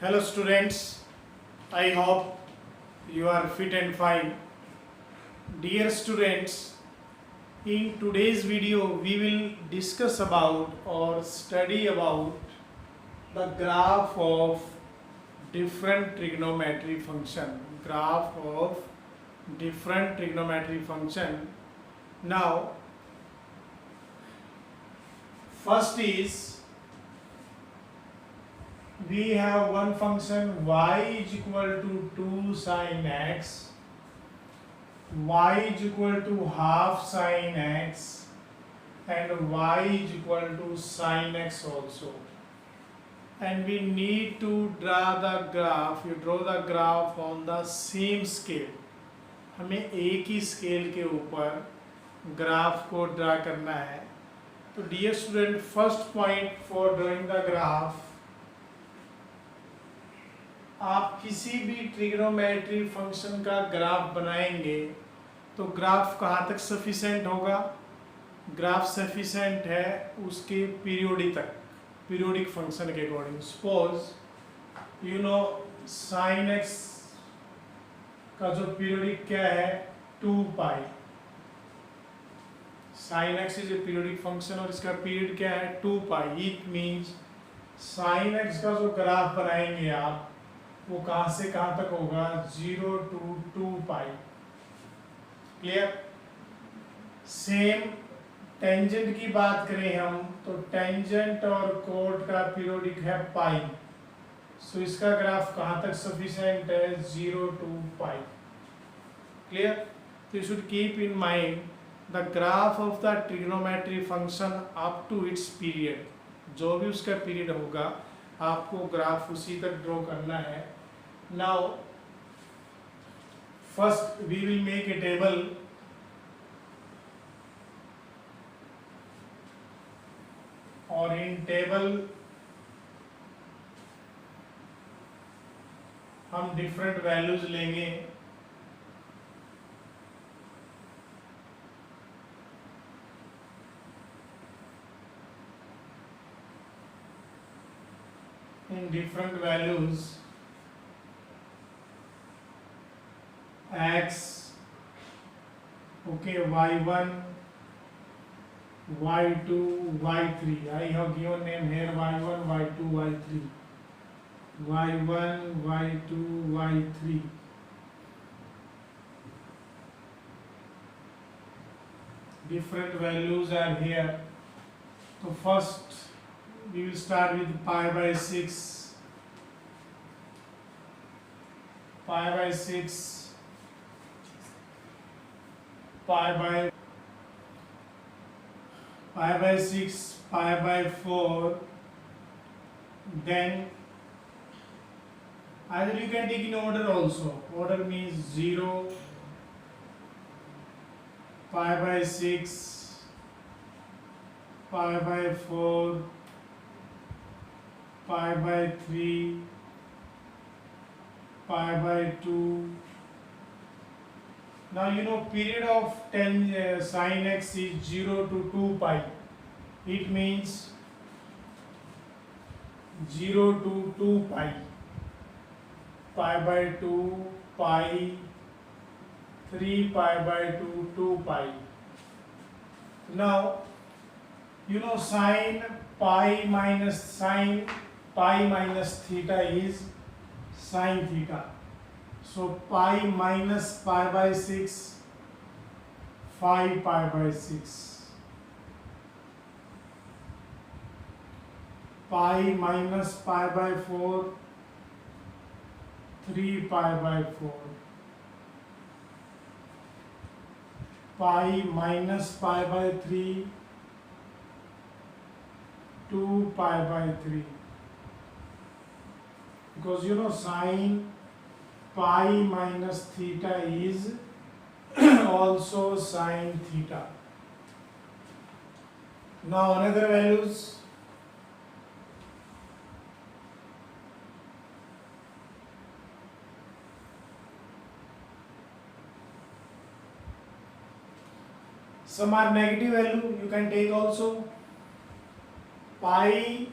Hello students, I hope you are fit and fine. Dear students, in today's video we will discuss about or study about the graph of different trigonometry function. Graph of different trigonometry function. Now, first is we have one function y is equal to 2 sin x, y is equal to half sin x, and y is equal to sin x also. And we need to draw the graph. You draw the graph on the same scale. हमें एक ही scale के ऊपर graph को draw करना है. तो dear student, first point for drawing the graph, आप किसी भी ट्रिग्नोमेट्री फंक्शन का ग्राफ बनाएंगे तो ग्राफ कहाँ तक सफिशेंट होगा? ग्राफ सफिशेंट है उसके पीरियोडिक तक, पीरियोडिक फंक्शन के according. Suppose you know sine x का जो पीरियोडिक क्या है, 2 pi. Sine x is a periodic function और इसका पीरियड क्या है, 2 pi. It means sine x का जो ग्राफ बनाएंगे आप, वो कहाँ से कहाँ तक होगा, 0 to 2 pi. Clear? Same tangent की बात करें हम तो टेंजेंट और कोट का पीरियोडिक है पाई. सो इसका ग्राफ कहाँ तक सफिशिएंट है, 0 to पाई. क्लियर? तो you should keep in mind the graph of the trigonometry function up to its period. जो भी उसका पीरियड होगा आपको ग्राफ उसी तक ड्रॉ करना है. Now, first we will make a table. और in table हम different values लेंगे. In different values x, okay, y1, y2, y3. I have given name here y1, y2, y3. y1, y2, y3. Different values are here. So first we will start with pi by 6. Pi by 6. Pi by 6, pi by 4, then either you can take in order also. Order means 0, pi by 6, pi by 4, pi by 3, pi by 2. Now you know period of sin x is 0 to 2 pi. It means 0 to 2 pi. Pi by 2, pi, 3 pi by 2, 2 pi. Now you know sin pi minus theta is sin theta. So pi minus pi by 6, 5 pi by 6. Pi minus pi by 4, 3 pi by 4. Pi minus pi by 3, 2 pi by 3. Because you know sin pi minus theta is also sin theta. Now another values. Some are negative value, you can take also. Pi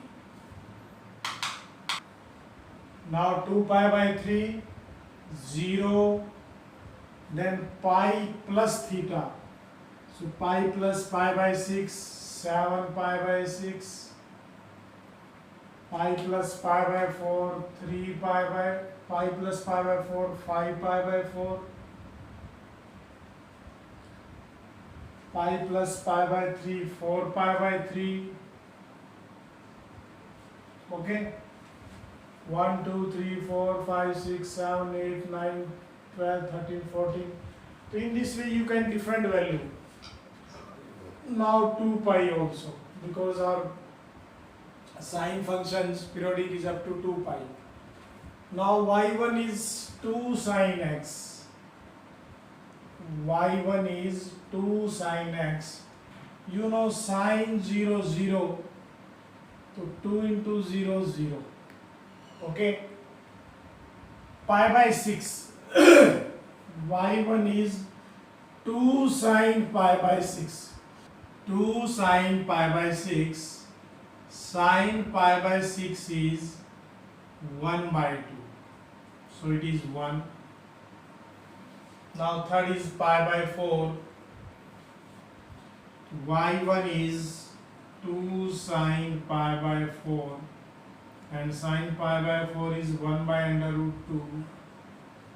Now 2 pi by 3, 0, then pi plus theta. So pi plus pi by 6, 7 pi by 6, pi plus pi by 4, 3 pi plus pi by 4, 5 pi by 4, pi plus pi by 3, 4 pi by 3. Okay, 1 2 3 4 5 6 7 8 9 12 13 14. So in this way you can different value. Now 2 pi also, because our sine functions periodic is up to 2 pi. Now y1 is 2 sine x. y1 is 2 sine x. You know sine 0 0, so 2 into 0 0. Okay, pi by 6. y1 is 2 sine pi by 6. 2 sine pi by 6. Sine pi by 6 is 1 by 2. So it is 1. Now third is pi by 4. y1 is 2 sine pi by 4. And sine pi by 4 is 1 by under root 2.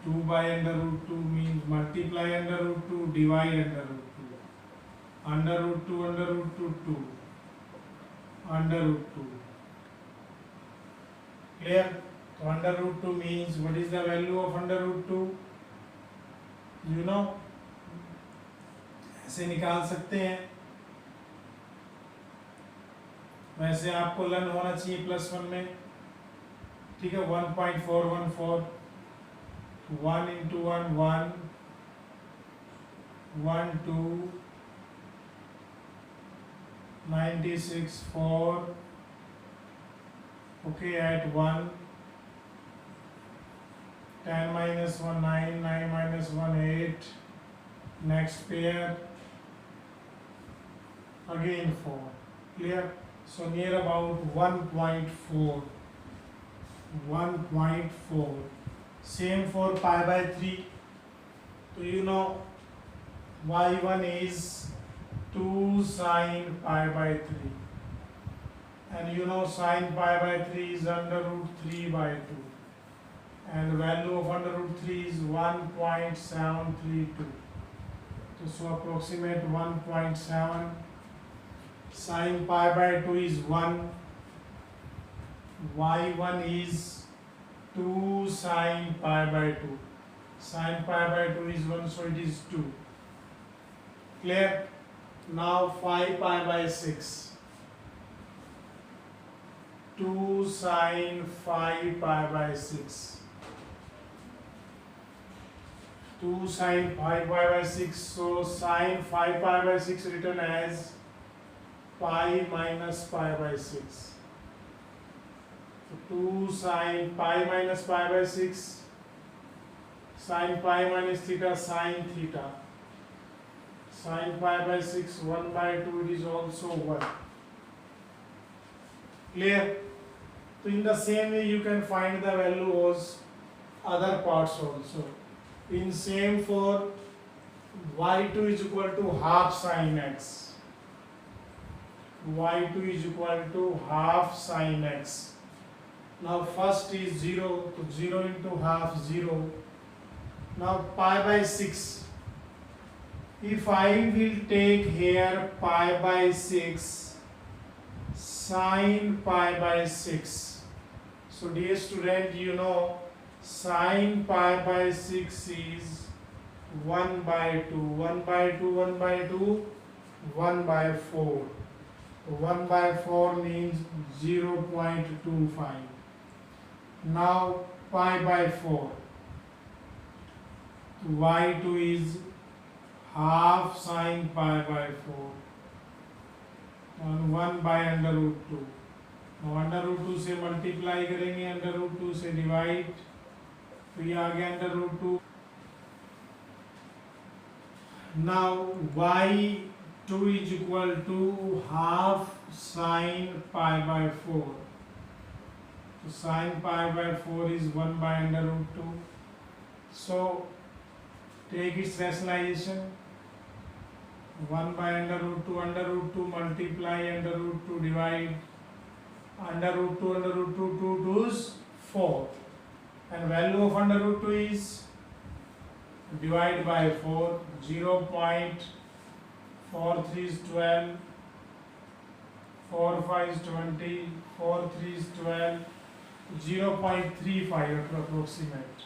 2 by under root 2 means multiply under root 2, divide under root 2. Under root 2, under root 2, 2. Under root 2. Clear? So under root 2 means, what is the value of under root 2? You know, ऐसे निकाल सकते हैं. वैसे आपको learn होना चाहिए +1 में. ठीक है, 1.414. 1 into 1 1, 1 2, 96 4. Okay, at 1, 10 minus 1 9, 9 minus 1 8. Next pair, again 4. Clear? So near about 1.4. 1.4. Same for pi by 3. So you know y1 is 2 sine pi by 3. And you know sine pi by 3 is under root 3 by 2. And value of under root 3 is 1.732. So approximate 1.7. Sine pi by 2 is 1. y1 is 2 sine pi by 2. Sine pi by 2 is 1, so it is 2. Clear? Now 5 pi by 6. 2 sine 5 pi by 6. 2 sine 5 pi by 6. So sine 5 pi by 6 written as pi minus pi by 6. So 2 sine pi minus pi by 6. Sine pi minus theta, sine theta. Sine pi by 6, 1 by 2, it is also 1. Clear? So in the same way you can find the value of other parts also. In same for y2 is equal to half sine x. y2 is equal to half sine x. Now first is 0, so 0 into half 0. Now pi by 6. If I will take here pi by 6, sine pi by 6. So dear student, you know sine pi by 6 is 1 by 2. 1 by 2, 1 by 2, 1 by 4. 1 by 4 means 0.25. Now pi by 4. y2 is half sine pi by 4 and 1 by under root 2. Now under root 2 से multiply करेंगे, under root 2 से divide, तो ये आ गया under root 2. Now y2 is equal to half sine pi by 4. So sin pi by 4 is 1 by under root 2. So take its rationalization. 1 by under root 2 multiply under root 2 divide under root 2, 2 is 4, and value of under root 2 is divide by 4, 0.43 is 12, 4 5 is 20, 4 3 is 12, 0.35 to approximate.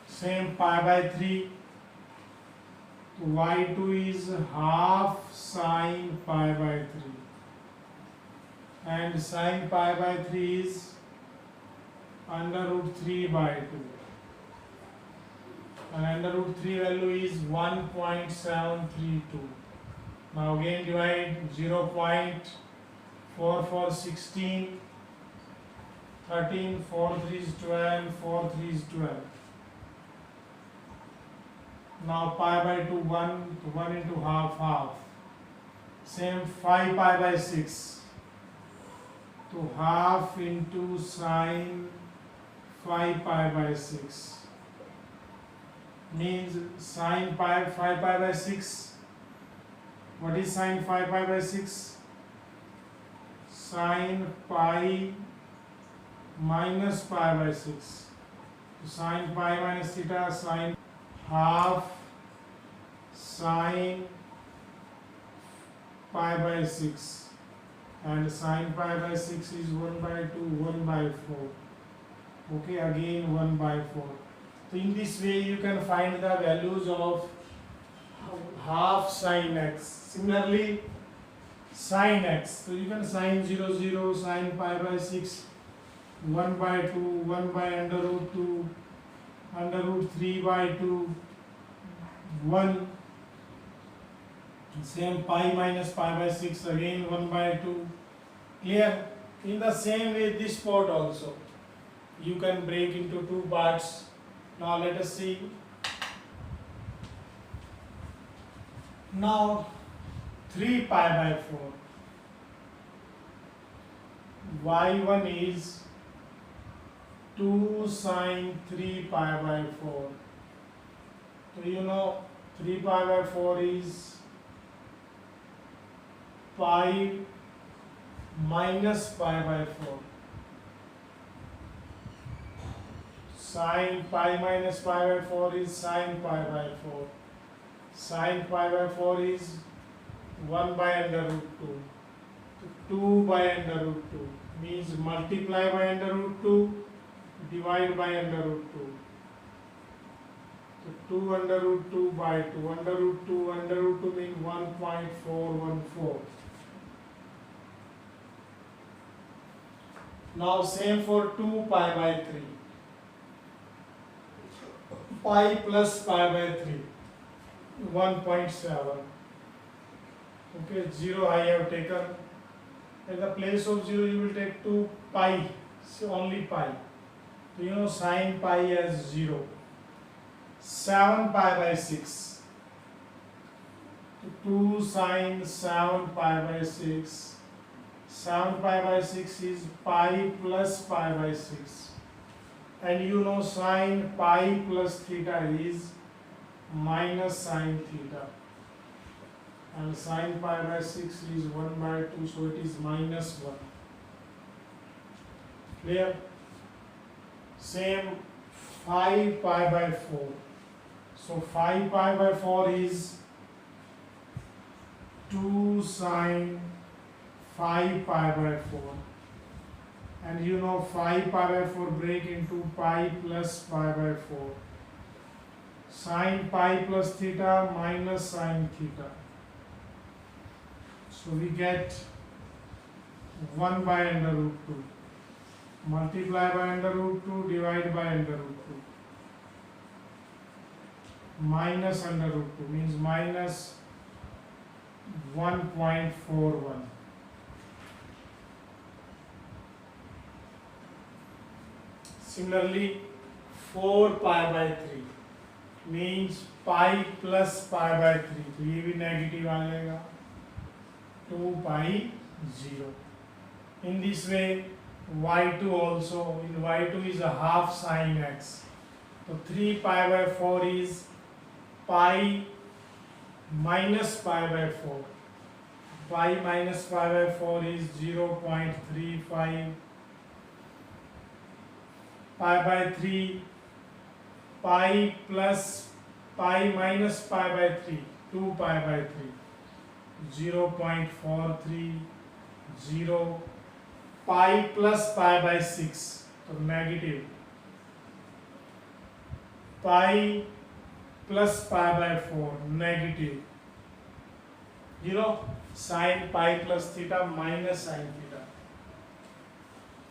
Same pi by 3, y2 is half sin pi by 3, and sin pi by 3 is under root 3 by 2, and under root 3 value is 1.732. Now again divide 0.44 16, 13, 4 3 is 12, 4 3 is 12. Now pi by 2 1, to 1 into half. Same 5 pi by 6 to half into sin 5 pi by 6 means sin pi 5 pi by 6. What is sin 5 pi by 6? Sin pi minus pi by 6. So sin pi minus theta, sin half sin pi by 6, and sin pi by 6 is 1 by 2, 1 by 4. Okay, again 1 by 4. So in this way you can find the values of half sin x. Similarly sin x, so you can sin 0 0, sin pi by 6, 1 by 2, 1 by under root 2, under root 3 by 2, 1. Same pi minus pi by 6, again 1 by 2. Clear? In the same way this part also you can break into two parts. Now let us see. Now 3 pi by 4. y1 is 2 sin 3 pi by 4. So you know 3 pi by 4 is pi minus pi by 4. Sin pi minus pi by 4 is sin pi by 4. Sin pi by 4 is 1 by under root 2. So 2 by under root 2 means multiply by under root 2, divide by under root 2. So 2 under root 2 by 2. Under root 2 means 1.414. Now same for 2 pi by 3. Pi plus pi by 3. 1.7. Okay, 0 I have taken. At the place of 0 you will take 2 pi. So only pi. So you know sin pi as 0. 7 pi by 6. 2 sin 7 pi by 6. 7 pi by 6 is pi plus pi by 6. And you know sin pi plus theta is minus sin theta. And sin pi by 6 is 1 by 2, so it is minus 1. Clear? Same 5 pi by 4. So 5 pi by 4 is 2 sin 5 pi by 4. And you know 5 pi by 4 break into pi plus pi by 4. Sin pi plus theta minus sin theta. So we get 1 by under root 2. Multiply by under root 2, divide by under root 2. Minus under root 2 means minus 1.41. Similarly 4 pi by 3 means pi plus pi by 3. तो ये भी negative आ जाएगा. 2 pi 0. In this way y2 also. In y2 is a half sine x. So 3 pi by 4 is pi minus pi by 4. Pi minus pi by 4 is 0.35. Pi by 3, pi plus pi minus pi by 3, 2 pi by 3, 0.430. Pi plus pi by 6, so negative. Pi plus pi by 4, negative. Sine pi plus theta minus sine theta.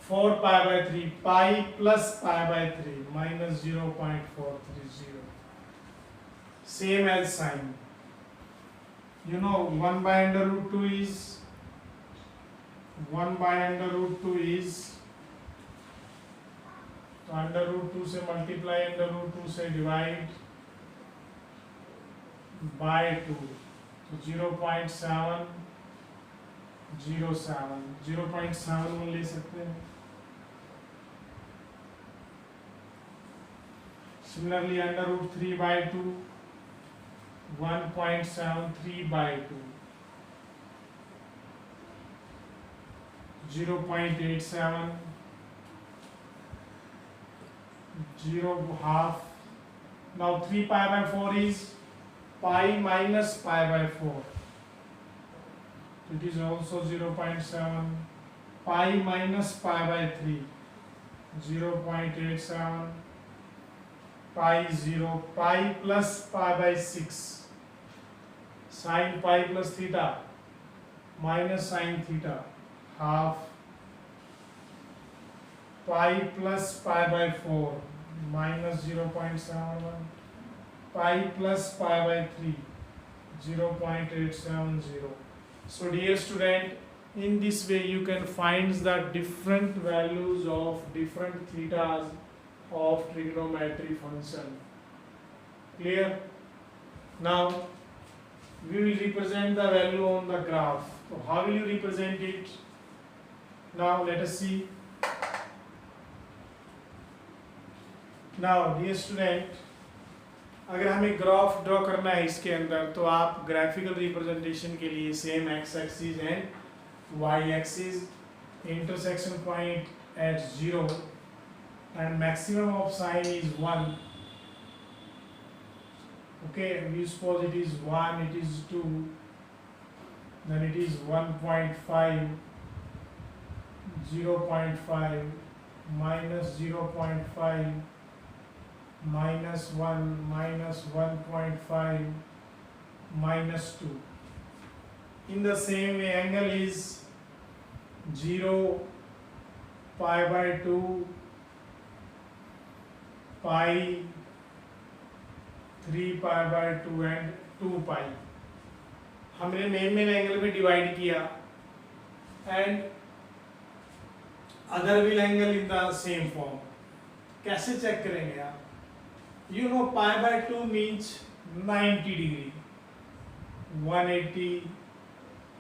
4 pi by 3, pi plus pi by 3, minus 0.430. Same as sine. 1 by under root 2 is 1 by under root 2 is, तो under root 2 से multiply, under root 2 से divide by 2, तो 0.707 में ले सकते हैं. Similarly, under root 3 by 2, 1.73 by 2, 0.87, 0 half. Now 3 pi by 4 is pi minus pi by 4. It is also 0.7. Pi minus pi by 3, 0.87. Pi 0. Pi plus pi by 6. Sin pi plus theta minus sin theta, half. Pi plus pi by 4, minus 0.71. Pi plus pi by 3, 0.870. So dear student, in this way you can find the different values of different thetas of trigonometry function. Clear? Now we will represent the value on the graph. So how will you represent it? Now let us see. Now dear student, अगर हमें graph draw करना है इसके अंदर, तो आप graphical representation के लिए same X axis and Y axis, intersection point at 0 and maximum of sine is 1. Okay, we suppose it is 1, it is 2, then it is 1.5, 0.5, minus 0.5, minus 1, minus 1.5, minus 2. In the same way, angle is 0, pi by 2, pi, 3 pi by 2 and 2 pi. हमने main angle में divide किया and other will angle in the same form. कैसे check करेंगे आप? You know pi by 2 means 90 degree, 180,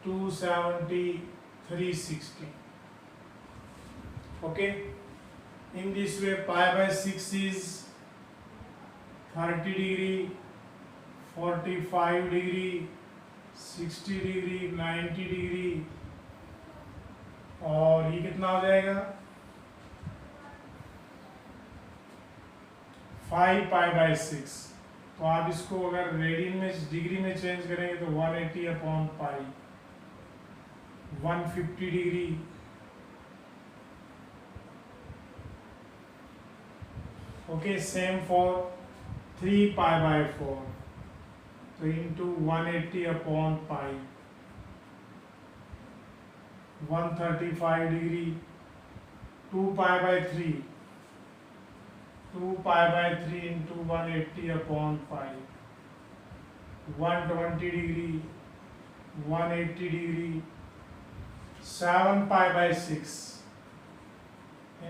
270, 360. Okay. In this way, pi by 6 is 30 degree, 45 degree, 60 degree, 90 degree, और ये कितना हो जाएगा? 5 pi by 6. तो आप इसको अगर रेडियन में डिग्री में चेंज करेंगे तो 180 upon pi, 150 degree, okay. Same for 3 pi by 4, so into 180 upon pi, 135 degree. 2 pi by 3, 2 pi by 3 into 180 upon pi, 120 degree, 180 degree. 7 pi by 6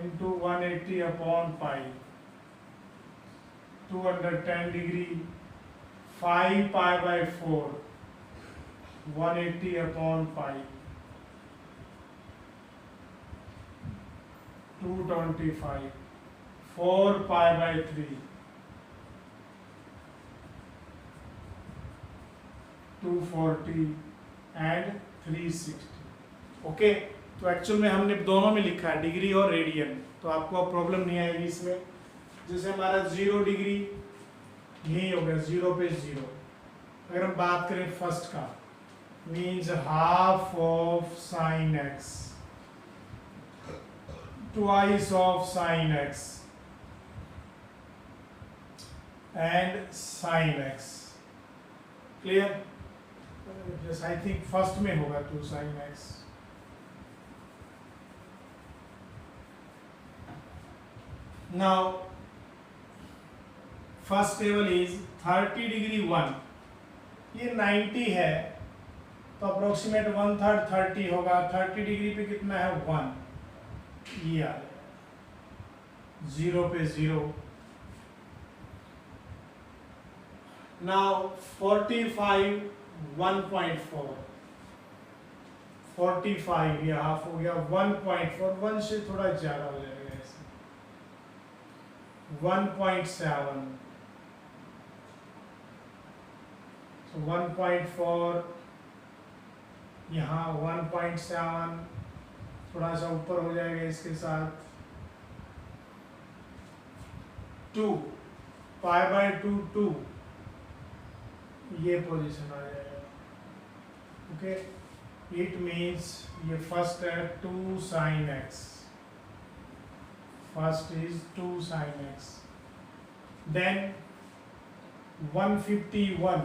into 180 upon pi, 210 degree. 5 pi by 4, 180 upon pi, 225, 4 pi by 3, 240 and 360। Okay, तो actual में हमने दोनों में लिखा है degree और radian, तो आपको अब प्रॉब्लम नहीं आएगी इसमें। जैसे हमारा 0 डिग्री यही हो गया, 0 पे 0। अगर हम बात करें फर्स्ट का, means half of sine x, twice of sine x and sine x. Clear? Yes, I think first में होगा 2 sin x। Now first table is 30 degree 1, ये 90 है तो अप्रोक्सीमेट 1/3 30 होगा। 30 डिग्री पे कितना है 1, ये आ जाएगा 0 पे 0। नाउ 45 1.4, 45 ये हाफ हो गया 1.4, 1 से थोड़ा ज्यादा हो जाएगा ऐसे 1.7, so 1.4 यहाँ 1.7 थोड़ा सा ऊपर हो जाएगा इसके साथ 2 पाई बाय 2 ये पोजीशन आ जाएगा। ओके, इट मीन्स ये फर्स्ट है 2 sin x, first is 2 sin x। Then 151,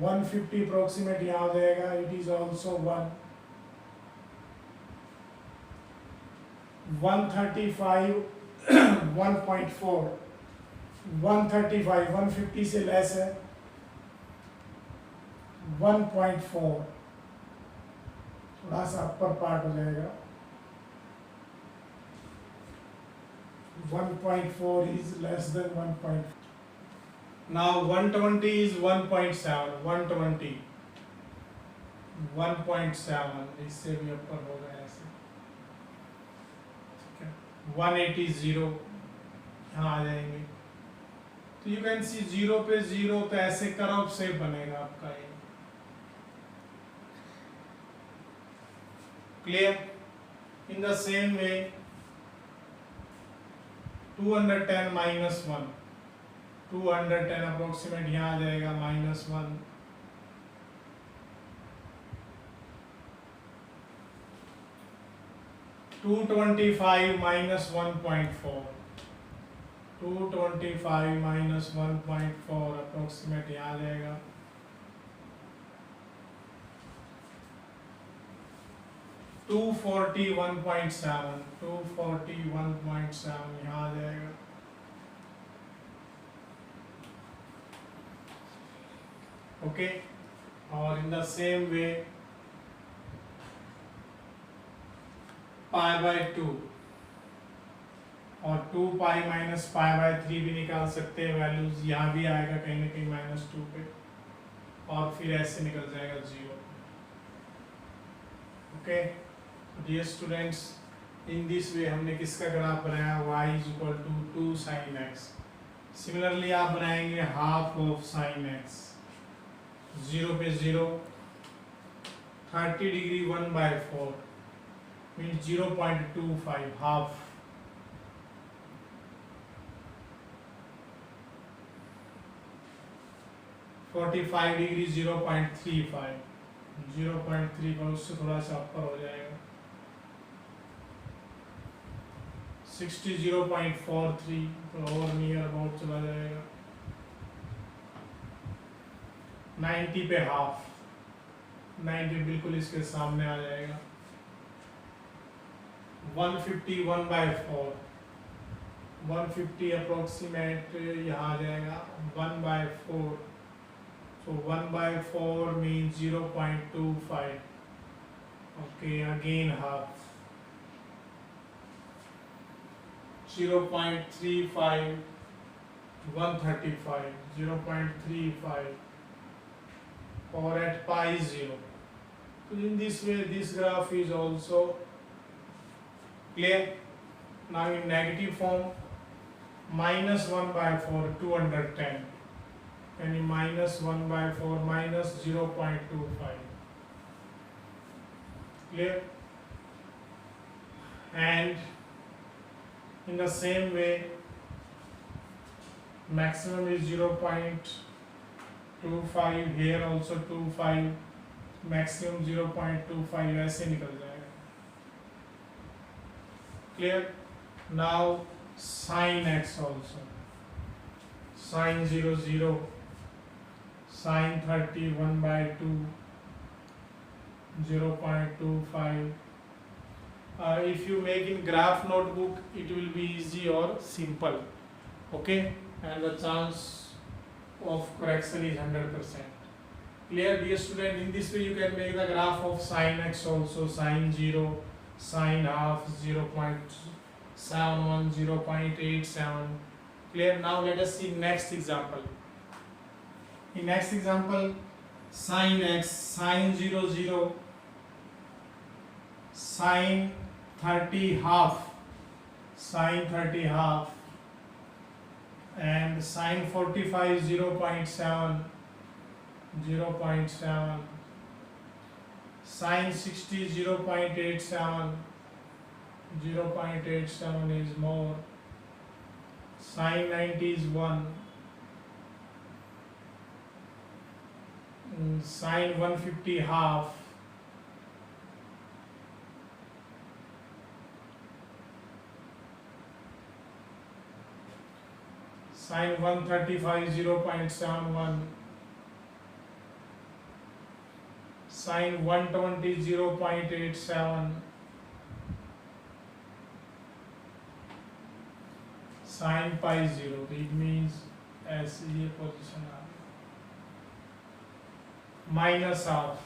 150 approximate यहाँ आ जाएगा, इट इज ऑल्सो 1। 135 1.4, 135 150 से लेस है 1.4, थोड़ा सा अपर पार्ट हो जाएगा। 1.4 is less than 1. Now 120 is 1.7, 120 1.7, इससे भी अपर होगा ऐसे। 180 0 यहाँ आ जाएंगे, तो यू कैन सी 0 पे 0, तो ऐसे कर्व शेप बनेगा आपका ये। Clear? In the same way 210 minus 1, 210 approximate यहाँ आ जाएगा -1। 225 minus 1.4, 225 minus 1.4 अप्रोक्सीमेट यहाँ आ जाएगा 241.7, 241.7 यहाँ आ जाएगा। ओके, और in the same way pi by 2 और 2 पाई माइनस पाई बाय 3 भी निकाल सकते हैं वैल्यूज, यहाँ भी आएगा कहीं ना कहीं -2 पे, और फिर ऐसे निकल जाएगा 0। Okay, dear students, in this way हमने किसका ग्राफ बनाया, y = 2 sin x। सिमिलरली आप बनाएंगे हाफ ऑफ sin x, 0 पे 0, 30 डिग्री 1/4 मीन्स 0.25 हाफ, 45 डिग्री 0.35, 0.35 उससे थोड़ा सा अपर हो जाएगा। 60 0.43, तो और नियर अबाउट चला जाएगा। 90 पे हाफ, 90 बिल्कुल इसके सामने आ जाएगा। 150 1/4, 150 अप्रोक्सीमेट यहाँ आ जाएगा 1/4, so 1/4 means 0.25, okay, again half, 0.35, 135, 0.35, or at pi 0. So in this way this graph is also clear. now in negative form, minus 1 by 4, 210, and minus 1 by 4 minus 0.25. Clear? And in the same way, maximum is 0.25, here also 25, maximum 0.25, ऐसे निकल जाएगा. Clear? Now sin x also, sin 0 0, sin 30 1 by 2, 0.25. If you make in graph notebook, it will be easy or simple. Okay, and the chance of correction is 100%. Clear, dear student? In this way you can make the graph of sin x also, sin 0, sin half, 0.71, 0.87. Clear? Now let us see next example. In next example, sin x, sin 0 0, sin 30 half, sin 30 half, and sin 45 0.7, 0.7, sin 60 0.87, 0.87 is more, sin 90 is 1, sin 150 half, sin 135 0.71, sin 120 0.87, sin pi 0, it means as ये position आ गया, minus half,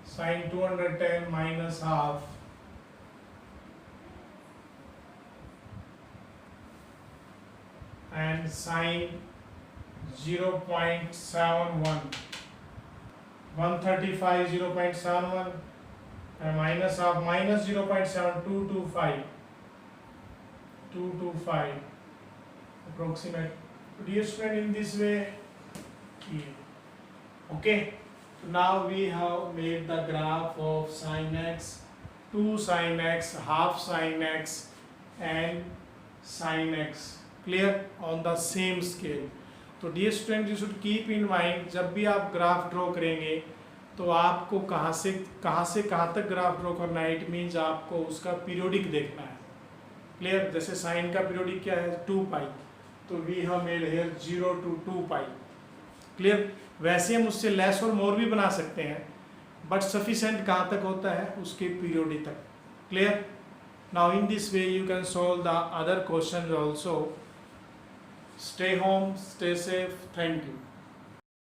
sin 210 minus half, and sin 0.71, 135 0.71, and minus half, minus 0.7, 225 approximate. Dear student, in this way, okay. So now we have made the graph of sin x, 2 sin x, half sin x, and sin x. Clear? On the same scale. तो dear student, you should keep in mind, जब भी आप graph draw करेंगे तो आपको कहाँ से कहाँ तक ग्राफ ड्रॉ करना है. इट मीन्स आपको उसका पीरियोडिक देखना है. क्लियर? जैसे साइन का पीरियोडिक क्या है, 2 पाई, तो we have made here 0 to 2 pi. Clear? वैसे हम उससे लेस और मोर भी बना सकते हैं, बट सफिशेंट कहाँ तक होता है, उसके पीरियोडिक तक. Clear? Now in this way you can solve the other question also. Stay home, stay safe. Thank you.